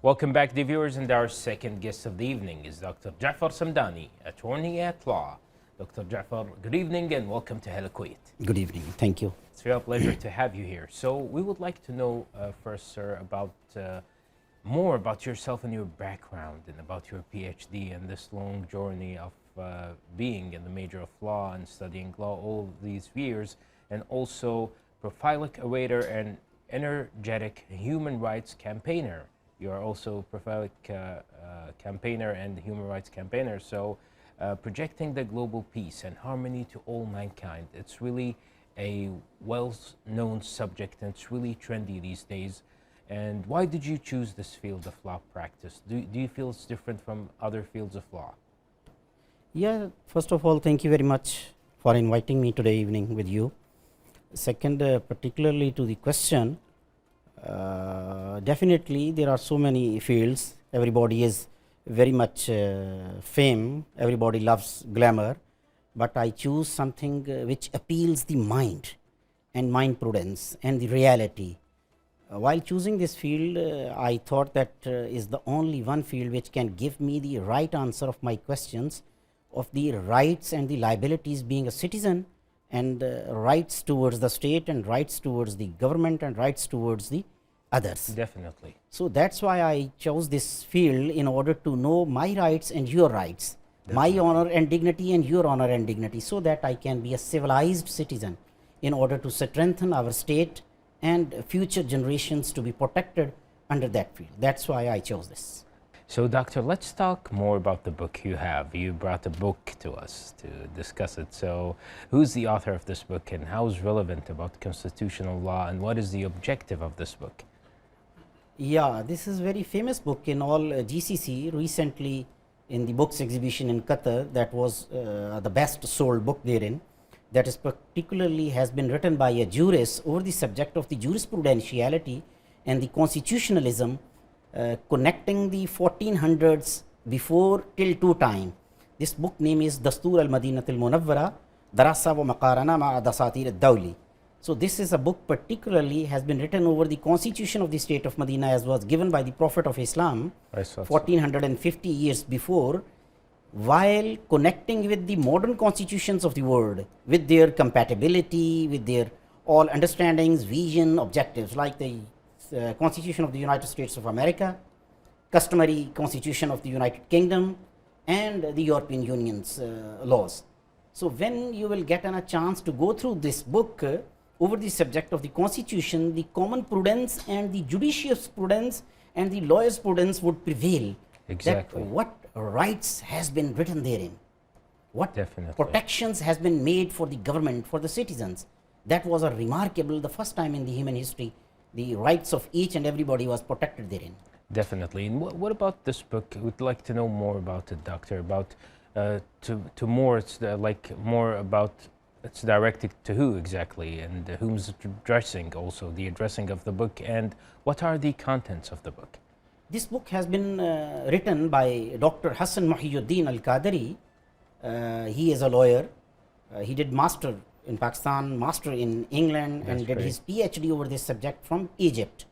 Welcome back, dear viewers, and our second guest of the evening is Dr. Ja'far Samdani, attorney at law. Dr. Ja'far, good evening and welcome to Hello Kuwait. Good evening. Thank you. It's a real pleasure to have you here. So we would like to know first, sir, about more about yourself and your background and about your PhD and this long journey of being in the major of law and studying law all these years, and also prolific orator and energetic human rights campaigner. You are also prolific campaigner and human rights campaigner. So projecting the global peace and harmony to all mankind. It's really a well-known subject and it's really trendy these days. And why did you choose this field of law practice? Do you feel it's different from other fields of law? Yeah, first of all, thank you very much for inviting me today evening with you. Second, particularly to the question, definitely there are so many fields. Everybody is very much fame, everybody loves glamour, but I choose something which appeals the mind and mind prudence and the reality. While choosing this field, I thought that is the only one field which can give me the right answer of my questions of the rights and the liabilities being a citizen, and rights towards the state and rights towards the government and rights towards the others. Definitely. So that's why I chose this field, in order to know my rights and your rights, my honor and dignity and your honor and dignity, so that I can be a civilized citizen in order to strengthen our state and future generations to be protected under that field. That's why I chose this. So, Doctor, let's talk more about the book you have. You brought a book to us to discuss it. So, who's the author of this book and how is relevant about constitutional law, and what is the objective of this book? Yeah, this is very famous book in all GCC. Recently, in the books exhibition in Qatar, that was the best sold book therein. That is particularly has been written by a jurist over the subject of the jurisprudentiality and the constitutionalism connecting the 1400s before till to time. This book name is Dastور المدينة المنورة دراسة ومقارنة مع دساتير الدولة. So this is a book particularly has been written over the constitution of the state of Medina, as was given by the Prophet of Islam 1450 years before, while connecting with the modern constitutions of the world, with their compatibility, with their all understandings, vision, objectives, like the Constitution of the United States of America, customary Constitution of the United Kingdom, and the European Union's laws. So when you will get a chance to go through this book over the subject of the Constitution, the common prudence and the judicious prudence and the lawyer's prudence would prevail. Exactly. That what rights has been written therein, what Definitely. protections has been made for the government, for the citizens. That was a remarkable, the first time in the human history, the rights of each and everybody was protected therein. Definitely. And what about this book? We'd like to know more about it, Doctor, about to more, it's like more about, it's directed to who exactly, and whom's addressing also, the addressing of the book, and what are the contents of the book? This book has been written by Dr. Hassan Mohiuddin Qadri. He is a lawyer. He did master in Pakistan, master in England, and did his PhD over this subject from Egypt.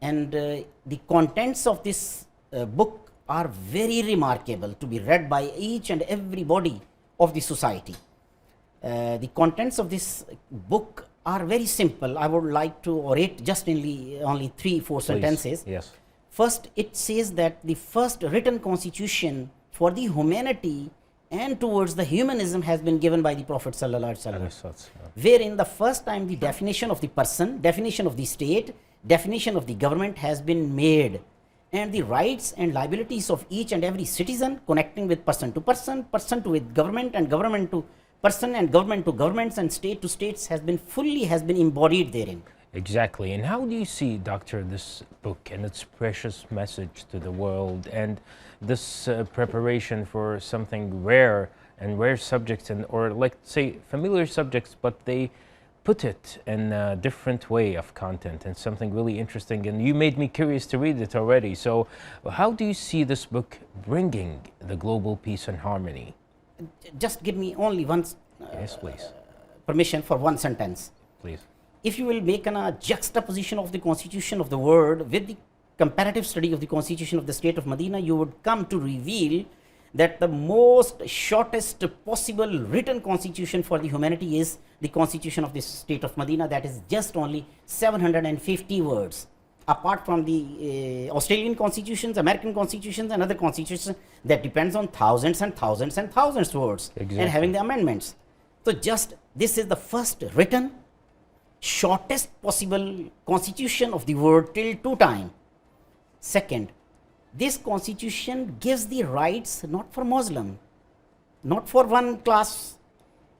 And the contents of this book are very remarkable to be read by each and everybody of the society. The contents of this book are very simple. I would like to orate just in only 3-4 sentences. Yes. First, it says that the first written constitution for the humanity and towards the humanism has been given by the Prophet sallallahu alaihi wasallam, wherein the first time the definition of the person, definition of the state, definition of the government has been made, and the rights and liabilities of each and every citizen connecting with person to person, person to with government, and government to person, and government to governments, and state to states has been embodied therein. Exactly. And how do you see, Doctor, this book and its precious message to the world, and this preparation for something rare and rare subjects, and or like say familiar subjects, but they put it in a different way of content and something really interesting, and you made me curious to read it already. So how do you see this book bringing the global peace and harmony? Just give me only one yes, please. Permission for one sentence. Please. If you will make a juxtaposition of the constitution of the world with the comparative study of the Constitution of the State of Madinah, you would come to reveal that the most shortest possible written constitution for the humanity is the Constitution of the State of Madinah, that is just only 750 words. Apart from the Australian constitutions, American constitutions and other constitutions that depends on thousands and thousands and thousands of words. Exactly. And having the amendments. So just this is the first written shortest possible constitution of the world till to time. Second, this constitution gives the rights not for Muslim, not for one class.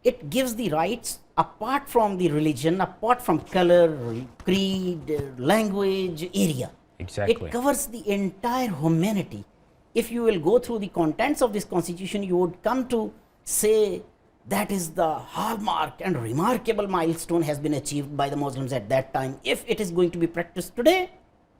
It gives the rights apart from the religion, apart from color, creed, language, area. Exactly. It covers the entire humanity. If you will go through the contents of this constitution, you would come to say that is the hallmark and remarkable milestone has been achieved by the Muslims at that time. If it is going to be practiced today,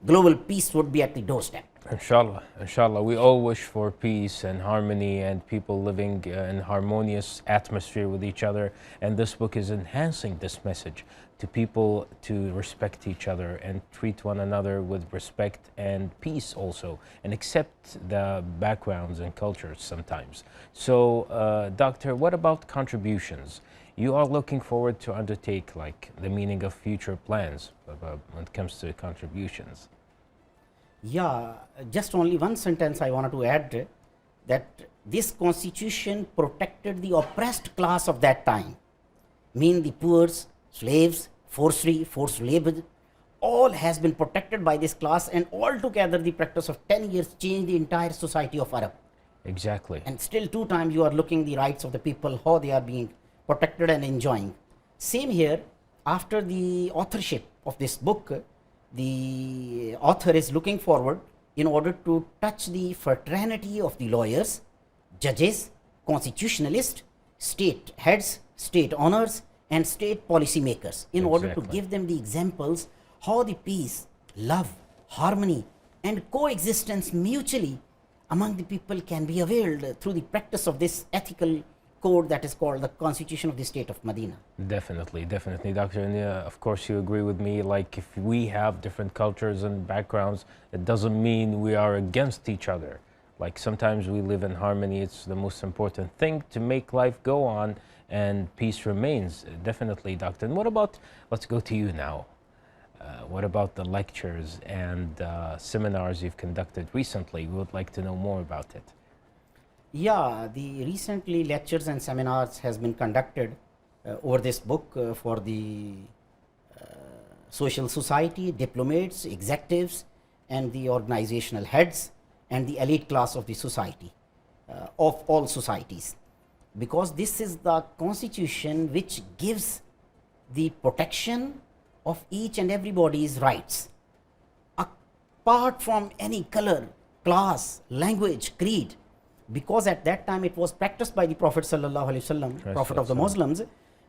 global peace would be at the doorstep. Inshallah, inshallah. We all wish for peace and harmony and people living in harmonious atmosphere with each other. And this book is enhancing this message to people to respect each other and treat one another with respect and peace also, and accept the backgrounds and cultures sometimes. So, Doctor, what about contributions? You are looking forward to undertake like the meaning of future plans when it comes to contributions. Yeah, just only one sentence I wanted to add, that this constitution protected the oppressed class of that time, mean the poor, slaves, forced labor, all has been protected by this class, and altogether the practice of 10 years changed the entire society of Arab. Exactly. And still 2 times you are looking the rights of the people, how they are being protected and enjoying. Same here, after the authorship of this book, the author is looking forward in order to touch the fraternity of the lawyers, judges, constitutionalists, state heads, state honors, and state policy makers, in order to give them the examples how the peace, love, harmony, and coexistence mutually among the people can be availed through the practice of this ethical code that is called the Constitution of the State of Madinah. Definitely, definitely, Doctor. And of course you agree with me, like if we have different cultures and backgrounds, it doesn't mean we are against each other. Like sometimes we live in harmony. It's the most important thing to make life go on and peace remains. Definitely, Doctor. And what about, let's go to you now. What about the lectures and seminars you've conducted recently? We would like to know more about it. Yeah, the recently lectures and seminars has been conducted over this book for the social society, diplomats, executives, and the organizational heads and the elite class of the society, of all societies. Because this is the constitution which gives the protection of each and everybody's rights, apart from any color, class, language, creed. Because at that time it was practiced by the Prophet sallallahu alaihi wasallam, Prophet of the Muslims.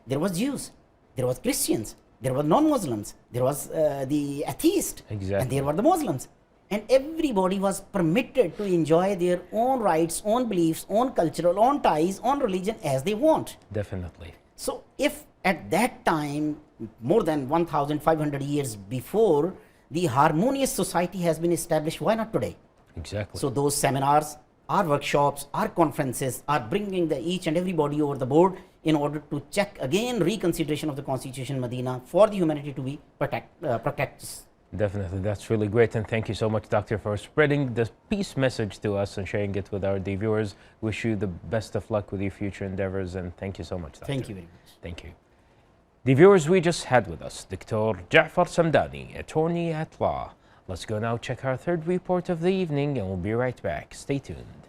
There was Jews, there was Christians, there were non-Muslims, there was the atheist, and there were the Muslims. And everybody was permitted to enjoy their own rights, own beliefs, own cultural, own ties, own religion as they want. Definitely. So if at that time, more than 1,500 years before, the harmonious society has been established, why not today? Exactly. So those seminars, our workshops, our conferences are bringing each and everybody over the board in order to check again reconsideration of the Constitution Madinah for the humanity to be protected. Definitely, that's really great, and thank you so much, Doctor, for spreading the peace message to us and sharing it with our viewers. Wish you the best of luck with your future endeavors, and thank you so much, Doctor. Thank you very much. Thank you. The viewers, we just had with us Dr. Ja'far Samdani, attorney at law. Let's go now check our third report of the evening, and we'll be right back. Stay tuned.